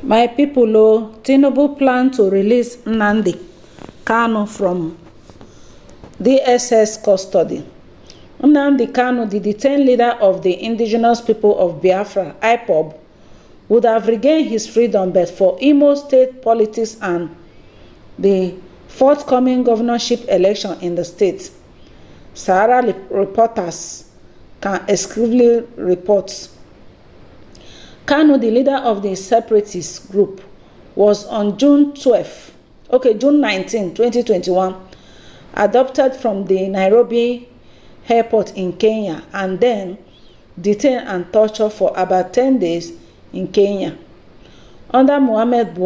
My people, Tinubu plan to release Nnamdi Kanu from DSS custody. Nnamdi Kanu, the detained leader of the indigenous people of Biafra, IPOB, would have regained his freedom but for Imo state politics and the forthcoming governorship election in the state. Sahara reporters can exclusively report. Kanu, the leader of the separatist group, was on June 19, 2021, adopted from the Nairobi airport in Kenya and then detained and tortured for about 10 days in Kenya. Under Muhammadu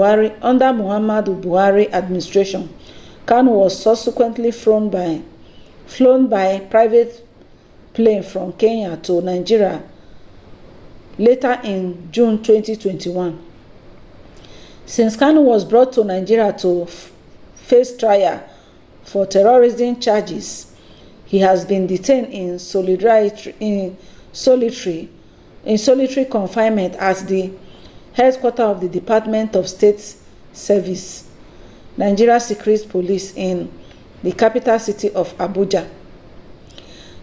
Buhari administration, Kanu was subsequently flown by private plane from Kenya to Nigeria later in June 2021. Since Kanu was brought to Nigeria to face trial for terrorism charges, he has been detained in solitary confinement at the headquarters of the Department of State Service, Nigeria Secret Police, in the capital city of Abuja.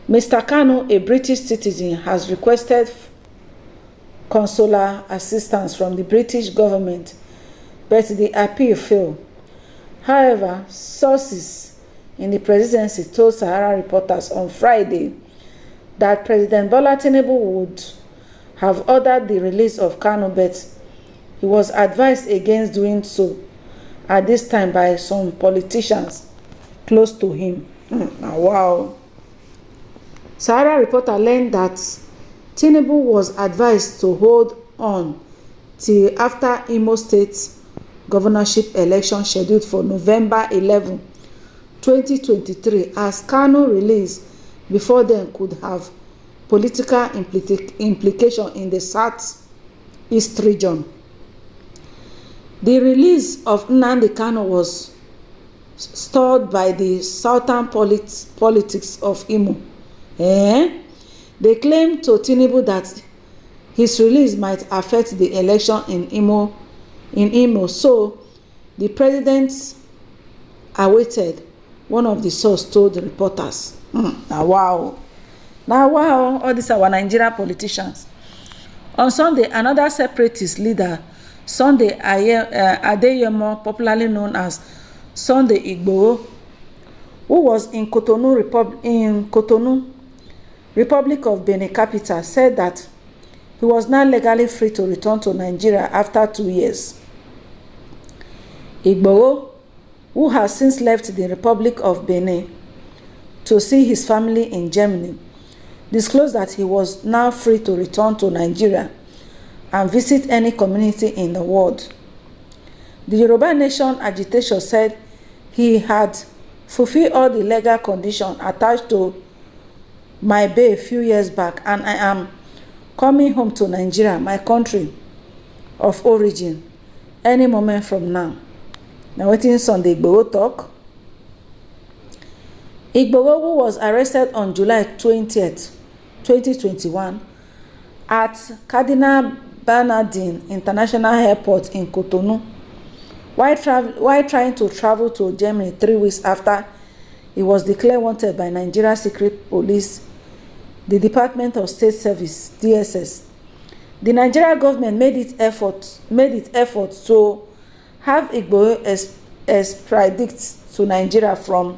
Mr. Kanu, a British citizen, has requested consular assistance from the British government, but the appeal failed. However, sources in the presidency told Sahara reporters on Friday that President Bola Tinubu would have ordered the release of Kanu, but he was advised against doing so at this time by some politicians close to him. Wow. Sahara reporter learned that Tinubu was advised to hold on till after Imo State governorship election scheduled for November 11, 2023, as Kanu release before then could have political implication in the South-East region. The release of Nnamdi Kanu was stalled by the southern politics of Imo. They claimed to Tinubu that his release might affect the election in Imo, so the president awaited, one of the sources told the reporters. Now wow, all these are our Nigeria politicians. On Sunday, another separatist leader, Sunday Adeyemo, popularly known as Sunday Igboho, who was in Cotonou, Republic of Benin capital, said that he was now legally free to return to Nigeria after 2 years. Igboho, who has since left the Republic of Benin to see his family in Germany, disclosed that he was now free to return to Nigeria and visit any community in the world. The Yoruba Nation agitator said he had fulfilled all the legal conditions attached to my bail a few years back, and I am coming home to Nigeria, my country of origin, any moment from now. Now, wetin Sunday Igboho talk? Igboho, who was arrested on July 20th, 2021 at Cardinal Bernardin International Airport in Cotonou, while trying to travel to Germany 3 weeks after he was declared wanted by Nigeria Secret Police, the Department of State Service, DSS. The Nigeria government made its efforts to have Igboho extradited to Nigeria from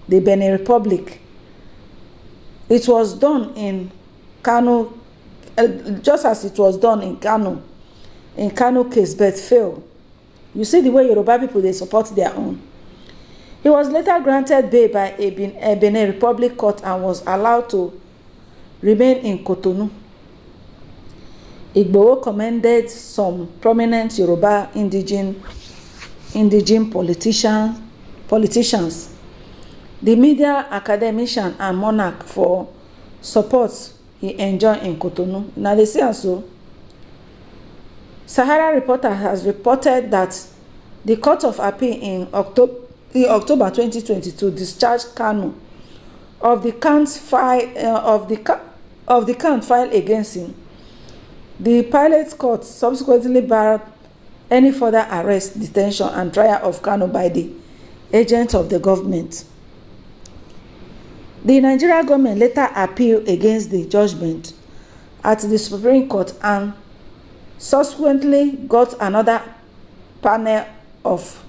the Benin Republic. It was done in Kanu, just as it was done in Kanu case, but failed. You see the way Yoruba people, they support their own. He was later granted bail by a Benin Republic court and was allowed to remain in Cotonou. Igboho commended some prominent Yoruba indigenous politicians, the media, academician, and monarch for support he enjoyed in Cotonou. Now they say so. Sahara reporter has reported that the Court of Appeal in October 2022 discharged Kanu of the count filed against him. The Pilot Court subsequently barred any further arrest, detention, and trial of Kanu by the agents of the government. The Nigerian government later appealed against the judgment at the Supreme Court and subsequently got another panel of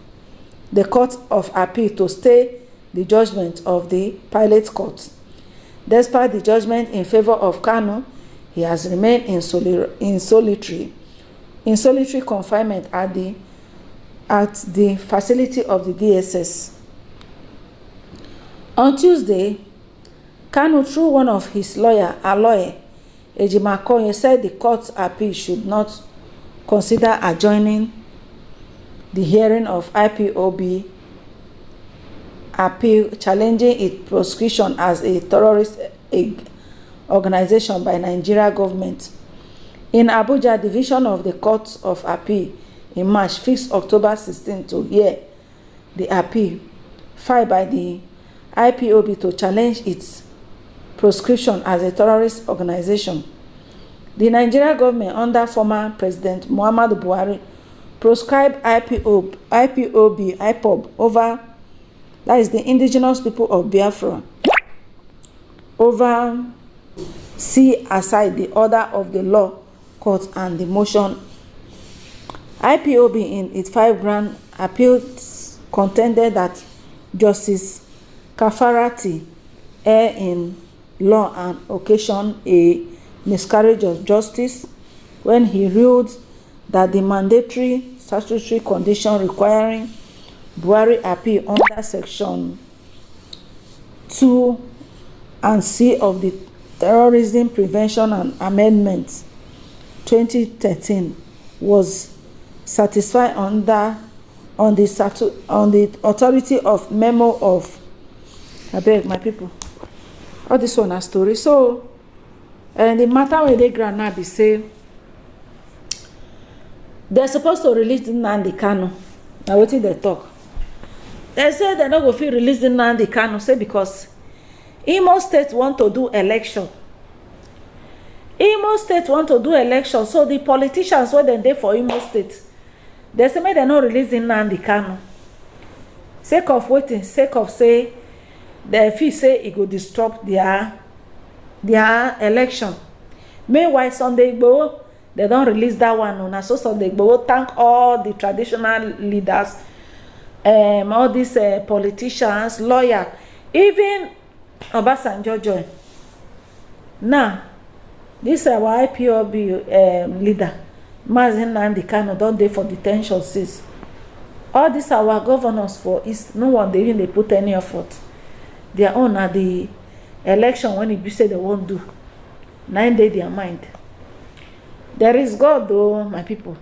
the Court of Appeal to stay the judgment of the Pilot Court. Despite the judgment in favor of Kanu, he has remained in solitary confinement at the facility of the DSS. On Tuesday, Kanu, through one of his lawyer, Ejimakor, said the court's appeal should not consider adjourning the hearing of IPOB appeal challenging its prosecution as a terrorist organization by Nigeria government. In Abuja, division of the Court of Appeal in March fixed October 16 to hear the appeal filed by the IPOB to challenge its proscription as a terrorist organization. The Nigerian government under former President Muhammadu Buhari proscribed IPOB over, that is the indigenous people of Biafra, over see aside the order of the law court and the motion. IPOB in its 5-ground appeal contended that Justice Kafarati erred in law and occasioned a miscarriage of justice when he ruled that the mandatory statutory condition requiring Buhari appeal under Section 2 and C of the Terrorism Prevention and Amendment 2013 was satisfied on the authority of memo of, I beg my people, all this one a story. So the matter where they grant now be say they're supposed to release Nnamdi Kanu. Now wetin they talk? They say they're not going to release Nnamdi Kanu, say because Imo State want to do election. Imo State want to do election, so the politicians wey dem dey for Imo State, they say make dem no release Nnamdi Kanu. Sake of wetin? Sake of say dem feel say e go disrupt their election. Meanwhile, Sunday Igboho, they don release that one. Na so Sunday Igboho thank all the traditional leaders, all these politicians, lawyers, even Obasanjo join. Now, this our IPOB leader, Mazi Nnamdi Kanu, don dey for detention since. All these our governors for East, no one dey even dey put any effort. Their own na the election when e be say they won't do. 9 days their mind. There is God though, my people.